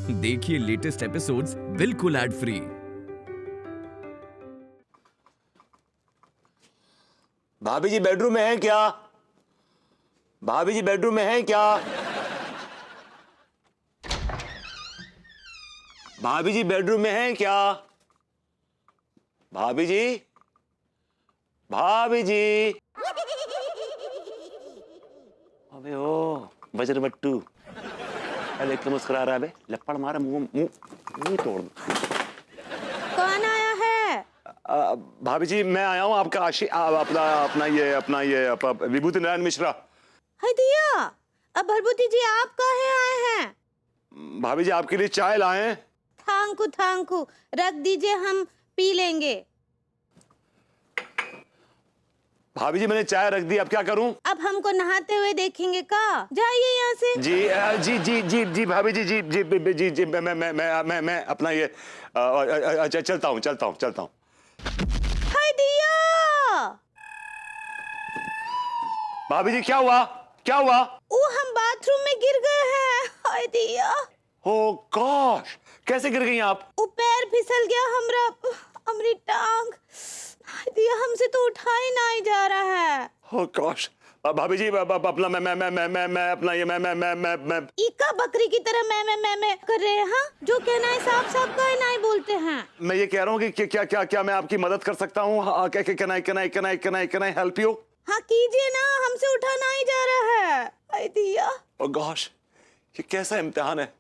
देखिए latest episodes बिल्कुल ad free. भाभी जी बेडरूम में है क्या? भाभी जी बेडरूम में है क्या? भाभी जी बेडरूम में है क्या? भाभी जी, भाभी जी। अबे ओ वज्रबट्टू, अरे क्या मुस्कुरा रहा है बे? लपड़ मारा मुंह मुंह मुंह तोड़। कौन आया है? भाभी जी मैं आया हूँ आपका अपना ये विभूति नारायण मिश्रा। है दिया। अब भरभूति जी आप काहे आए हैं? भाभी जी आपके लिए चाय लाए हैं। थांकू रख दीजिए, हम पी लेंगे। भाभी जी मैंने चाय रख दी, अब क्या करूं? अब हमको नहाते हुए देखेंगे का? जाइए यहाँ से। जी भाभी जी जी मैं अपना ये चलता हूँ। है दिया। भाभी जी क्या हुआ? वो हम बाथरूम में गिर गए हैं। है दिया। ओह गॉश, कैसे गिर गई आप? वो पैर फिसल गया हमरा, हमारी टांग। है दिया, हमसे तो उठा ही नहीं जा रहा है। ओह गॉश, भाभी जी अपना मैं अपना ये मैं इका बकरी की तरह मैं कर रहे हैं। हाँ, जो कहना है साफ साफ कहे नहीं बोलते हैं। मैं ये कह रहा हूँ कि क्या मैं आपकी मदद कर सकता हूँ? Can I help you? हाँ कीजिए ना, हमसे उठा नहीं जा रहा है। आई दिया। ओह गॉश, ये कैसा इम्तिहान है?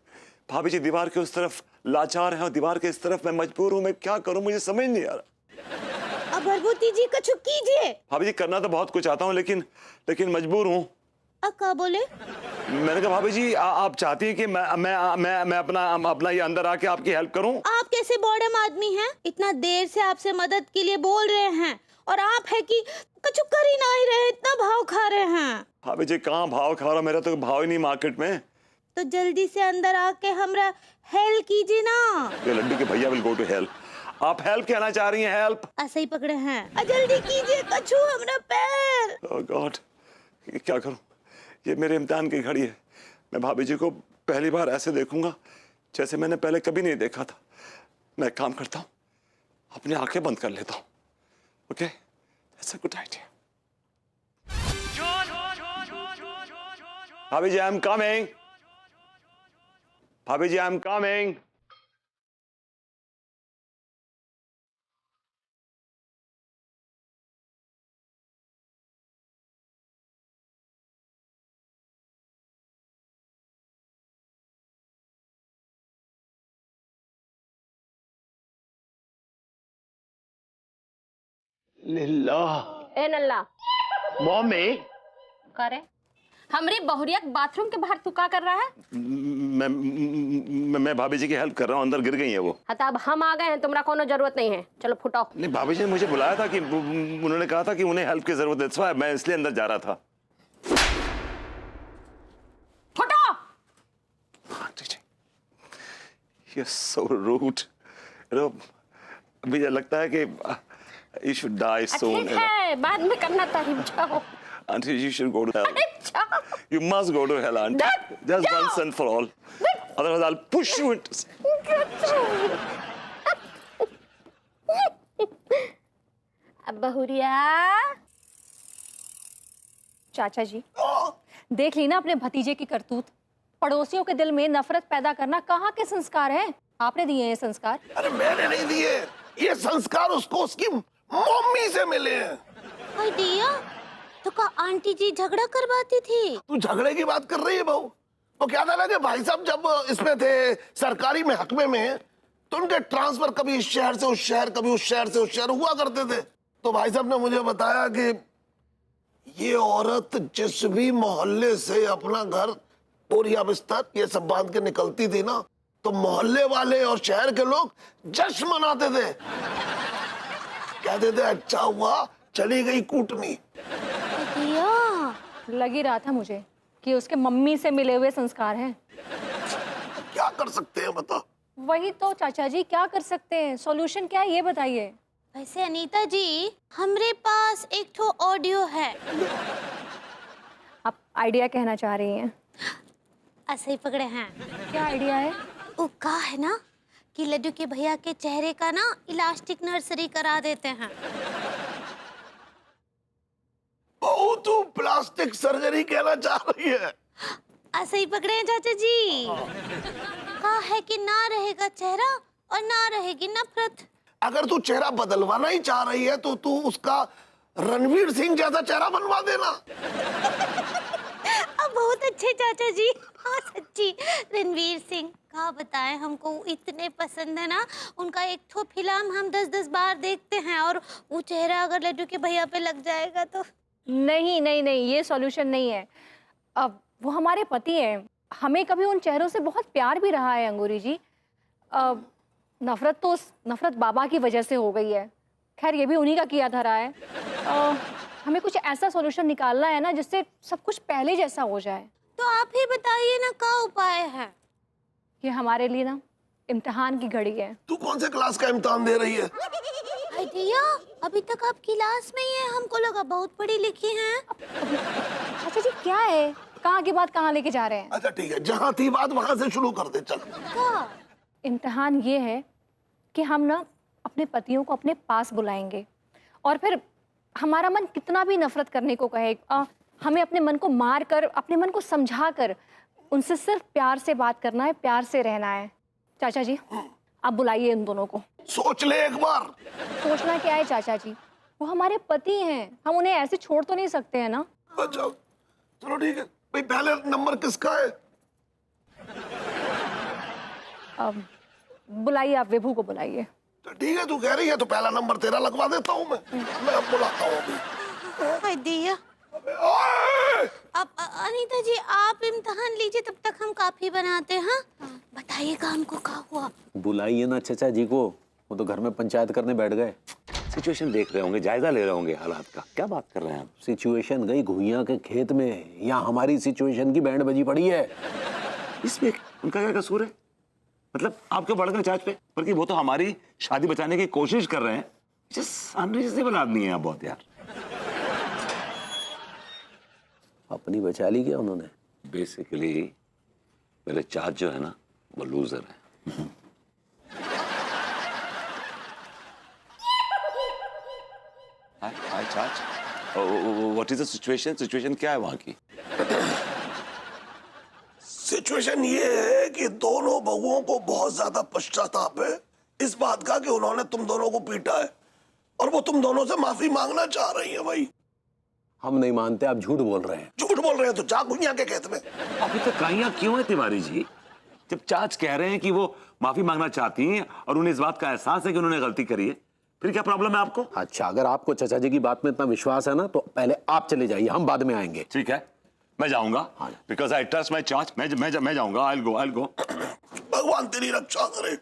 भाभी जी दीवार के उस तरफ लाचार है और दीवार के इस तरफ मैं मजबूर हूँ। मैं क्या करूँ, मुझे समझ नहीं आ रहा। अब भरभूति जी कछु कीजिए। भाभी जी करना तो बहुत कुछ चाहता हूँ, लेकिन मजबूर हूँ। अक्का बोले? मैंने कहा भाभी जी आप चाहती हैं कि मैं अपना ये अंदर आके आपकी हेल्प करूं? आप कैसे बॉडम आदमी हैं? इतना देर से आपसे मदद के लिए बोल रहे हैं और आप है कि कछु कर ही नहीं रहे, इतना भाव खा रहे हैं। भाभी जी कहाँ भाव खा रहा, मेरा तो भाव ही नहीं मार्केट में। तो जल्दी से अंदर आके हमरा हेल्प कीजिए ना। ये लड्डू के भैया विल गो टू हेल्प। आप हेल्प कहना चाह रही हैं? हेल्प ऐसे ही पकड़े हैं। जल्दी कीजिए, कछु हमरा पैर। ओह गॉड, क्या करूं? ये मेरे इम्तिहान की घड़ी है। मैं भाभी जी को पहली बार ऐसे देखूंगा जैसे मैंने पहले कभी नहीं देखा था। मैं एक काम करता हूँ, अपनी आंखें बंद कर लेता हूँ। Okay, that's a good idea. भाभी जी आई एम कमिंग। भाभी जी I am coming. Leela A Nalla mummy, करे हमरी बहुरिया बाथरूम के बाहर तू का कर रहा है? मैं भाभी जी की हेल्प कर रहा हूँ, अंदर गिर गई है वो। हाँ तो अब हम आ गए हैं, तुमरा कोनो जरूरत नहीं है, चलो फुटाओ। नहीं, भाभी जी ने मुझे बुलाया था कि उन्होंने कहा था कि उन्हें हेल्प की जरूरत है, मैं इसलिए अंदर जा रहा था। फुटाओ। You're so rude. मुझे लगता है कि you should die soon. ठीक है, बाद में करना टाइम जाओ। Auntie, you should go to hell. जाओ। You must go to hell, Auntie. Just जाओ। once and for all. Otherwise, I'll push you into. अब बहुरिया। चाचा जी, देख ली ना अपने भतीजे की करतूत। पड़ोसियों के दिल में नफरत पैदा करना कहाँ के संस्कार हैं? आपने दिए ये संस्कार? अरे मैंने नहीं दिए, ये संस्कार उसको उसकी मम्मी से मिले हैं। है दिया, तो का आंटी जी झगड़ा करवाती थी? तू झगड़े की बात कर रही है बहू? वो क्या था ना कि भाई साहब जब इसमें थे सरकारी महकमे में, तो उनके ट्रांसफर कभी इस शहर से उस शहर, कभी उस शहर से उस शहर हुआ करते थे। तो भाई साहब ने मुझे बताया कि ये औरत जिस भी मोहल्ले से अपना घर बोरिया बिस्तर ये सब बांध के निकलती थी ना, तो मोहल्ले वाले और शहर के लोग जश्न मनाते थे। कहते थे अच्छा हुआ चली गई कूटनी। लग ही रहा था मुझे कि उसके मम्मी से मिले हुए संस्कार हैं। क्या कर सकते हैं बता? वही तो चाचा जी, क्या कर सकते हैं? सॉल्यूशन क्या है ये बताइए। वैसे अनीता जी, हमरे पास एक ठो ऑडियो है। आप आइडिया कहना चाह रही हैं? ऐसे ही पकड़े हैं। क्या आइडिया है? वो कहा है ना कि लड्डू के भैया के चेहरे का ना इलास्टिक नर्सरी करा देते हैं। बहू तू प्लास्टिक सर्जरी कहना चाह रही है? ऐसे ही पकड़े हैं चाचा जी। कहा है कि ना रहेगा चेहरा और ना रहेगी नफरत। अगर तू चेहरा बदलवाना ही चाह रही है तो तू उसका रणवीर सिंह जैसा चेहरा बनवा देना। अब बहुत अच्छे चाचा जी। हाँ सच्ची, रणवीर सिंह का बताएं, हमको इतने पसंद है ना। उनका एक ठो फिल्म हम 10-10 बार देखते हैं, और वो चेहरा अगर लड्डू के भैया पे लग जाएगा तो। नहीं नहीं नहीं, ये सॉल्यूशन नहीं है। अब वो हमारे पति हैं, हमें कभी उन चेहरों से बहुत प्यार भी रहा है अंगूरी जी। नफरत तो नफरत बाबा की वजह से हो गई है। खैर ये भी उन्हीं का किया धरा है। हमें कुछ ऐसा सॉल्यूशन निकालना है ना जिससे सब कुछ पहले जैसा हो जाए। तो आप ही बताइए ना, क्या उपाय है? ये हमारे लिए ना इम्तिहान की घड़ी है। तू कौन से क्लास का इम्तिहान दे रही है? भैया अभी तक आप क्लास में ही हैं, हमको लगा बहुत पढ़ी लिखी हैं। अच्छा जी क्या है, कहाँ की बात कहाँ लेके जा रहे हैं? अच्छा ठीक है, जहाँ थी बात वहां से शुरू कर दे चल। क्या? इम्तिहान ये है कि हम ना अपने पतियों को अपने पास बुलाएंगे, और फिर हमारा मन कितना भी नफरत करने को कहे, हमें अपने मन को मार कर, अपने मन को समझा कर उनसे सिर्फ प्यार से बात करना है, प्यार से रहना है। चाचा जी आप बुलाइए इन दोनों को। सोच ले एक बार। सोचना क्या है चाचा जी, वो हमारे पति हैं, हम उन्हें ऐसे छोड़ तो नहीं सकते हैं ना। अच्छा चलो ठीक है भाई, पहले नंबर किसका है? अब बुलाइए, आप विभू को बुलाइए। तो ठीक है, तू कह रही है तो पहला नंबर तेरा लगवा देता हूँ मैं अब बुलाता हूँ अभी। भैया ओए! अब अनीता जी आप इम्तिहान लीजिए, तब तक हम काफी बनाते हैं। बताइए काम को क्या हुआ? बुलाइए ना चचा जी को, वो तो घर में पंचायत करने बैठ गए। सिचुएशन देख रहे होंगे, जायजा ले रहे होंगे हालात का। क्या बात कर रहे हैं आप? सिचुएशन गई घुइयां के खेत में, यहाँ हमारी सिचुएशन की बैंड बजी पड़ी है। इसमें उनका क्या कसूर है? मतलब आप क्यों बढ़ गए चाच पे? बल्कि वो तो हमारी शादी बचाने की कोशिश कर रहे हैं। अनरीजनेबल आदमी है आप बहुत यार। अपनी बचा ली क्या उन्होंने? बेसिकली मेरे चाच जो है ना वो लूजर है। हाय चाच, what is the situation? Situation क्या है वहां की? सिचुएशन ये है कि दोनों बहुओं को बहुत ज्यादा पश्चाताप है इस बात का कि उन्होंने तुम दोनों को पीटा है, और वो तुम दोनों से माफी मांगना चाह रही है। भाई हम नहीं मानते, आप झूठ बोल रहे हैं। झूठ बोल रहे हैं तो जा घुइयां के खेत में। अभी तक काइयां क्यों है तिवारी जी? जब चाच कह रहे हैं कि वो माफी मांगना चाहती हैं और उन्हें इस बात का एहसास है कि उन्होंने गलती करी है, फिर क्या प्रॉब्लम है आपको? अच्छा अगर आपको चचा जी की बात में इतना विश्वास है ना तो पहले आप चले जाइए, हम बाद में आएंगे। ठीक है मैं जाऊंगा, बिकॉज आई ट्रस्ट माई चाच। मैं जाऊंगा। I will go. भगवान तेरी रक्षा करे।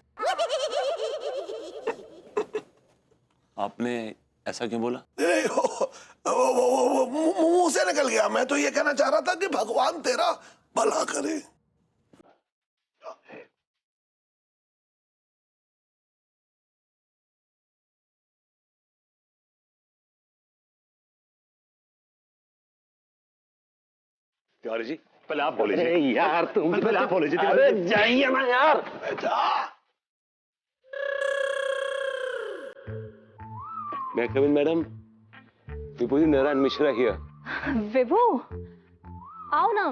आपने ऐसा क्यों बोला? नहीं, वो मुंह से निकल गया। मैं तो ये कहना चाह रहा था कि भगवान तेरा भला करे। तिवारी जी पहले आप बोलिए। अरे यार तुम पहले आप बोलिए। अरे जाइए ना यार। May come in madam? Vibhu ji, Narayan Mishra here. Vibhu आओ ना,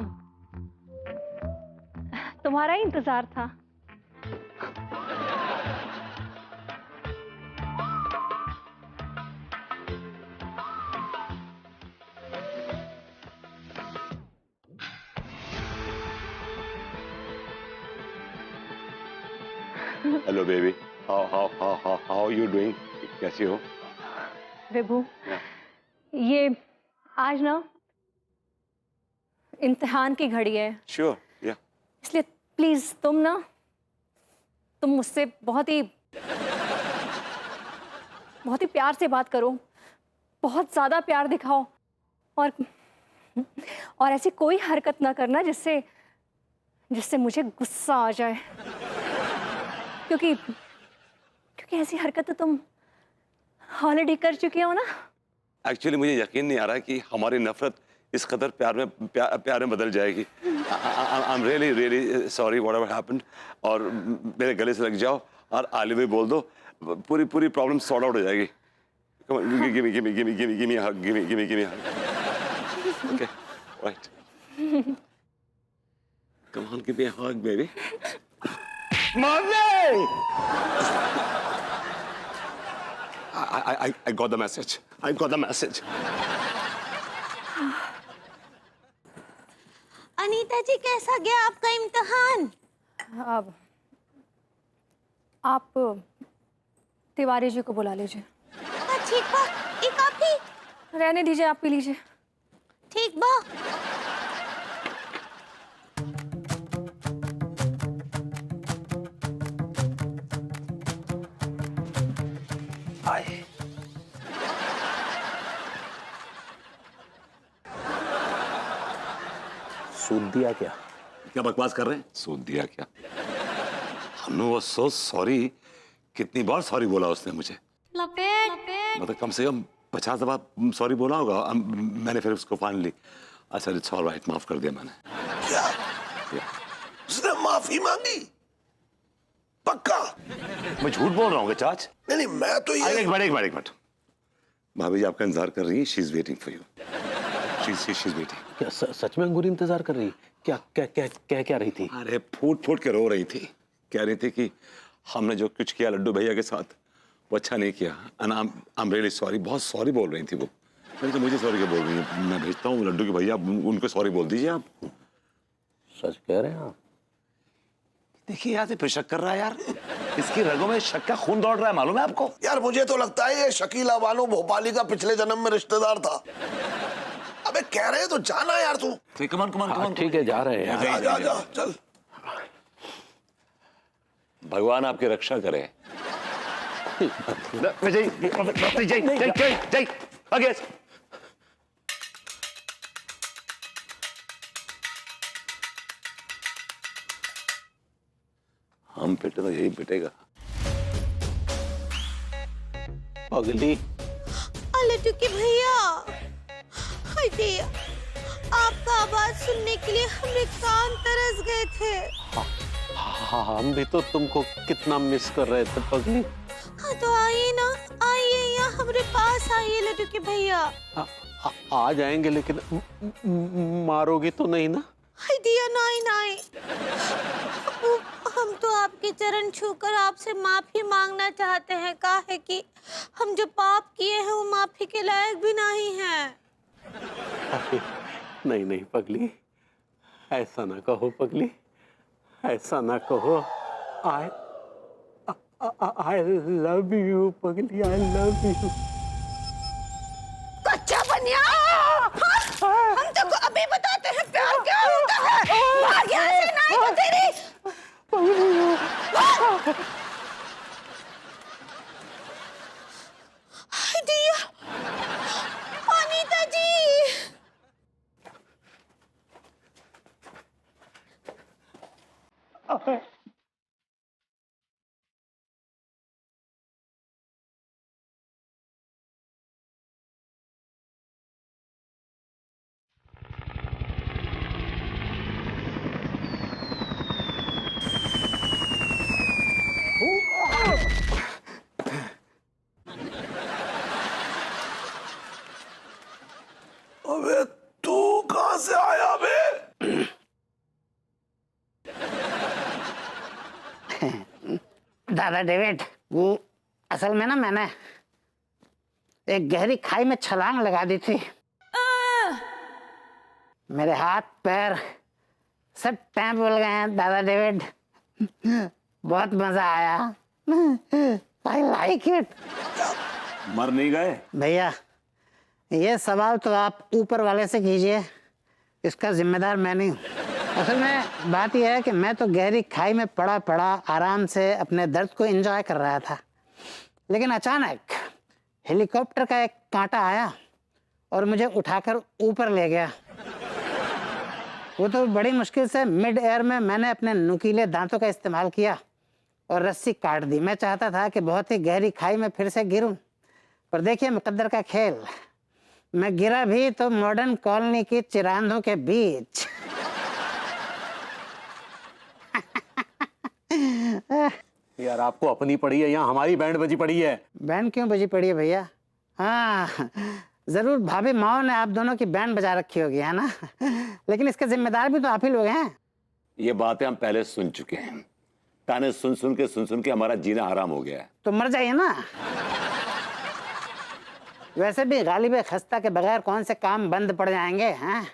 तुम्हारा ही इंतजार था। Hello baby, how you doing? कैसी हो? विभू ये आज ना इम्तिहान की घड़ी है, श्योर या इसलिए प्लीज तुम मुझसे बहुत ही प्यार से बात करो, बहुत ज्यादा प्यार दिखाओ, और ऐसी कोई हरकत ना करना जिससे मुझे गुस्सा आ जाए, क्योंकि ऐसी हरकत तो तुम ऑलरेडी कर चुके हो ना। एक्चुअली मुझे यकीन नहीं आ रहा कि हमारी नफरत इस कदर प्यार में बदल जाएगी। I am really sorry whatever happened. और मेरे गले से लग जाओ और आलिवे बोल दो, पूरी प्रॉब्लम सॉर्ट आउट हो जाएगी। Come on, give me a hug, give me a hug. Okay, right. Come on, give me a hug, baby. Mommy! I got the message. I got the message. Anita जी, कैसा गया आपका इम्तिहान? अब आप तिवारी जी को बुला लीजिए। ठीक बा, एक आप ही रहने दीजिए, आप पी लीजिए। ठीक बा। आए। सूद दिया क्या? क्या बकवास कर रहे हैं? सूद दिया क्या? हमने वो सो सॉरी, कितनी बार सॉरी बोला उसने मुझे। मतलब कम से कम 50 दफा सॉरी बोला होगा। मैंने फिर उसको फाइनली अच्छा इट्स ऑल राइट, माफ कर दिया मैंने। क्या? उसने माफी मांगी? पक्का? मैं झूठ बोल रहा हूँ चाच? नहीं, मैं तो ये एक मिनट। भाभी जी आपका इंतजार कर रही है। She is waiting for you. She is waiting. क्या सच में अंगूरी इंतजार कर रही? क्या रही थी? अरे फूट के रो रही थी। कह रही थी कि हमने जो कुछ किया लड्डू भैया के साथ वो अच्छा नहीं किया। And I am really sorry. बहुत सॉरी बोल रही थी वो। नहीं तो मुझे सॉरी क्या बोल रही है? मैं भेजता हूँ लड्डू के भैया, उनको सॉरी बोल दीजिए आप। सच कह रहे हैं आप? देखिए यार, फिर शक कर रहा है यार। इसकी रगों में शक का खून दौड़ रहा है, मालूम है आपको? यार मुझे तो लगता है ये शकीला बानो भोपाली का पिछले जन्म में रिश्तेदार था। अबे कह रहे हैं तो जाना यार तू। कमान। ठीक है, जा रहे हैं। जा चल। भगवान आपकी रक्षा करे। आगे। हम पिटे तो यही पिटेगा। पगली। लड्डू के भैया, हाय भैया, आपका आवाज सुनने के लिए हमरे कान तरस गए थे। हाँ, हम भी तो तुमको कितना मिस कर रहे थे पगली। हाँ तो आइए ना, आइए यहाँ हमारे पास आइए लड्डू के भैया। आ जाएंगे, लेकिन मारोगी तो नहीं ना? हाय दिया, नहीं। हम तो आपके चरण छूकर आपसे माफी मांगना चाहते हैं। काहे कि हम जो पाप किए हैं वो माफी के लायक भी नहीं हैं। नहीं पगली, ऐसा ना कहो पगली, ऐसा ना कहो। आई लव यू पगली, आई लव यू। कच्चा बनिया, हम तुमको अभी बताते हैं प्यार क्या होता है। भाग यहाँ से, नहीं तो तेरी दिया। अनीता जी, अबे तू कहां से आया बे? दादा डेविड, असल में ना मैंने एक गहरी खाई में छलांग लगा दी थी। मेरे हाथ पैर सब टाइम बोल गए हैं दादा डेविड। बहुत मजा आया। I like it. मर नहीं गए? भैया ये सवाल तो आप ऊपर वाले से कीजिए, इसका जिम्मेदार मैं नहीं हूँ। असल में बात यह है कि मैं तो गहरी खाई में पड़ा आराम से अपने दर्द को एंजॉय कर रहा था, लेकिन अचानक हेलीकॉप्टर का एक कांटा आया और मुझे उठाकर ऊपर ले गया। वो तो बड़ी मुश्किल से मिड एयर में मैंने अपने नुकीले दांतों का इस्तेमाल किया और रस्सी काट दी। मैं चाहता था कि बहुत ही गहरी खाई में फिर से गिरूं, पर देखिए मुकद्दर का खेल, मैं गिरा भी तो मॉडर्न कॉलोनी की चिरांदों के बीच। यार आपको अपनी पड़ी है, यहाँ हमारी बैंड बजी पड़ी है। बैंड क्यों बजी पड़ी है भैया? हाँ जरूर भाभी माओ ने आप दोनों की बैंड बजा रखी होगी, है ना? लेकिन इसके जिम्मेदार भी तो आप ही लोग हैं। ये बातें हम पहले सुन चुके हैं। ताने सुन सुन के हमारा जीना हराम हो गया है। तो मर जाइए ना। वैसे भी गालिब खस्ता के बगैर कौन से काम बंद पड़ जाएंगे, हैं?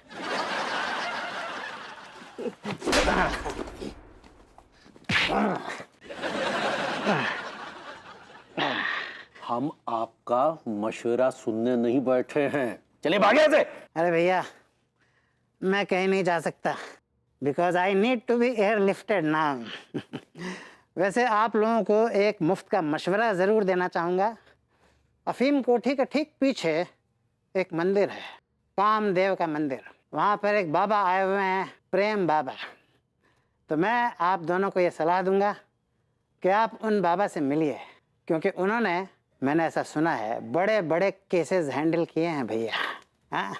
हम आपका मशवरा सुनने नहीं बैठे हैं, चलिए भागे से। अरे भैया मैं कहीं नहीं जा सकता, because I need to be airlifted now. वैसे आप लोगों को एक मुफ्त का मशवरा ज़रूर देना चाहूँगा। अफीम कोठी के ठीक पीछे एक मंदिर है, कामदेव का मंदिर। वहाँ पर एक बाबा आए हुए हैं, प्रेम बाबा। तो मैं आप दोनों को ये सलाह दूंगा कि आप उन बाबा से मिलिए, क्योंकि उन्होंने, मैंने ऐसा सुना है, बड़े बड़े केसेस हैंडल किए हैं भैया। हाँ?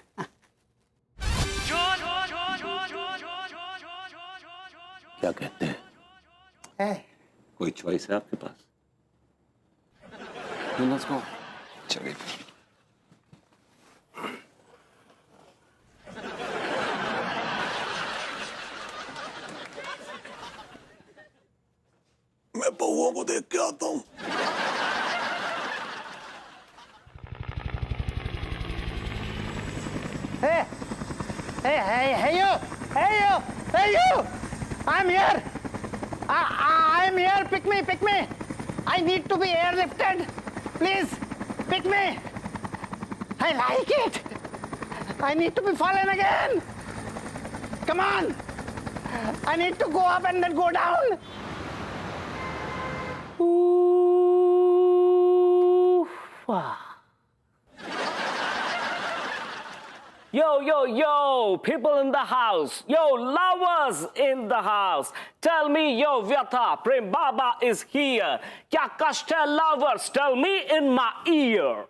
क्या कहते हैं? कोई चॉइस है आपके पास? Let's go. चलिए फिर। मैं बहुओं को देख के आता हूँ। Hey you! I'm here. I'm here. Pick me. I need to be airlifted. Please, pick me. I like it. I need to be fallen again. Come on. I need to go up and then go down. Ooh, wow. Yo, people in the house. Yo, lovers in the house. Tell me, yo, Vyatha, Prem Baba is here. Kya kashta hai, lovers? Tell me in my ear.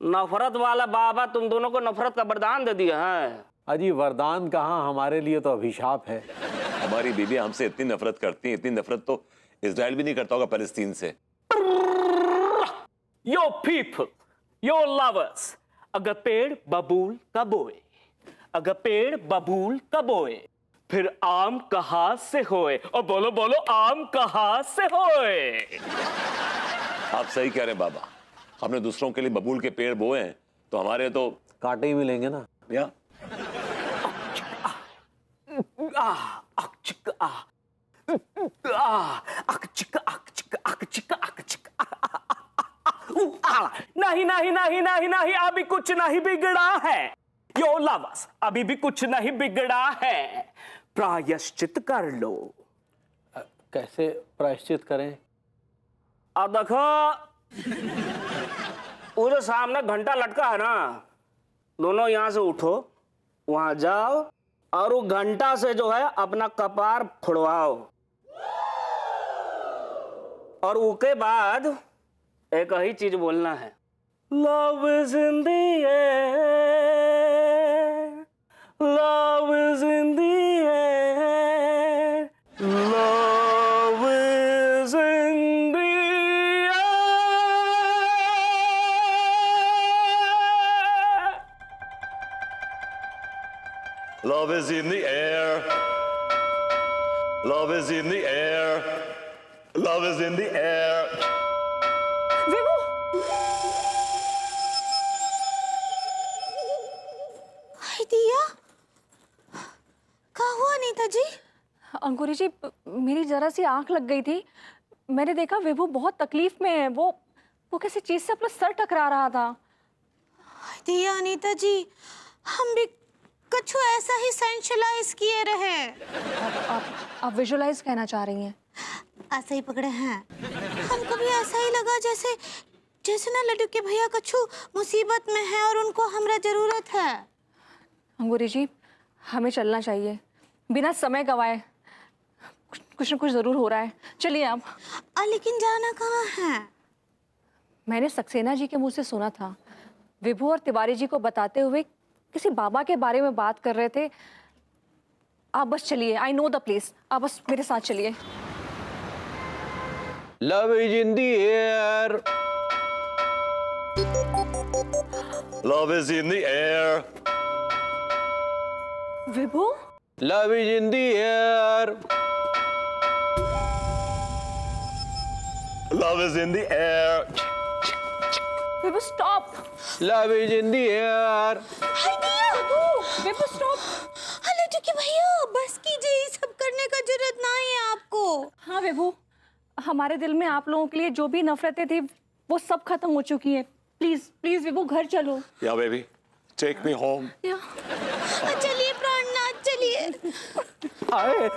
नफरत वाला बाबा तुम दोनों को नफरत का वरदान दे दिया है। अजी वरदान कहाँ, हमारे लिए तो अभिशाप है। हमारी बीबी हमसे इतनी नफरत करती है, इतनी नफरत तो इजराइल भी नहीं करता होगा फिलिस्तीन से। Yo people, yo lovers, अगर पेड़ बबूल का बोए, अगर पेड़ बबूल का बोए, फिर आम कहाँ से होए? और बोलो बोलो आम कहाँ से होए? आप सही कह रहे हैं बाबा, हमने दूसरों के लिए बबूल के पेड़ बोए हैं तो हमारे तो कांटे ही मिलेंगे ना। या नहीं, अभी कुछ नहीं बिगड़ा है। यो लवर्स, अभी भी कुछ नहीं बिगड़ा है। प्रायश्चित कर लो। कैसे प्रायश्चित करें? अब देखो, वो जो सामने घंटा लटका है ना, दोनों यहां से उठो, वहां जाओ और वो घंटा से जो है अपना कपार फुड़वाओ, और उसके बाद एक ही चीज बोलना है, love is in the air, love is in the air, love is in the air. love is in the air, love is in the air, love is in the air. विभू, हाय दिया, क्या हुआ नीता जी? अंकुरी जी, मेरी जरा सी आंख लग गई थी। मैंने देखा विभू बहुत तकलीफ में है। वो किसी चीज से अपना सर टकरा रहा था। हाय दिया अनीता जी, हम भी कुछ ऐसा ही सेंशलाइज किए रहे। आप विजुअलाइज कहना चाह रही हैं? ऐसा ही पकड़े हैं। हमको भी ऐसा ही लगा जैसे ना लड्डू के भैया कछु मुसीबत में है और उनको हमरा जरूरत है। अंकुरी जी, हमें चलना चाहिए बिना समय गवाए। कुछ ना कुछ जरूर हो रहा है। चलिए आप। लेकिन जाना कहाँ है? मैंने सक्सेना जी के मुंह से सुना था, विभू और तिवारी जी को बताते हुए किसी बाबा के बारे में बात कर रहे थे। आप बस चलिए, आई नो द प्लेस, आप बस मेरे साथ चलिए। Love is in the air, love is in the air, Vibhu, love is in the air, love is in the air, Vibhu stop, love is in the air. Vibhu stop. लड्डू के भैया बस कीजिए, ये सब करने का जरूरत नहीं है आपको। हाँ विभू, हमारे दिल में आप लोगों के लिए जो भी नफरतें थी वो सब खत्म हो चुकी है। प्लीज प्लीज विभू घर चलो। या बेबी, टेक मी होम। चलिए प्राणनाथ, चलिए। आए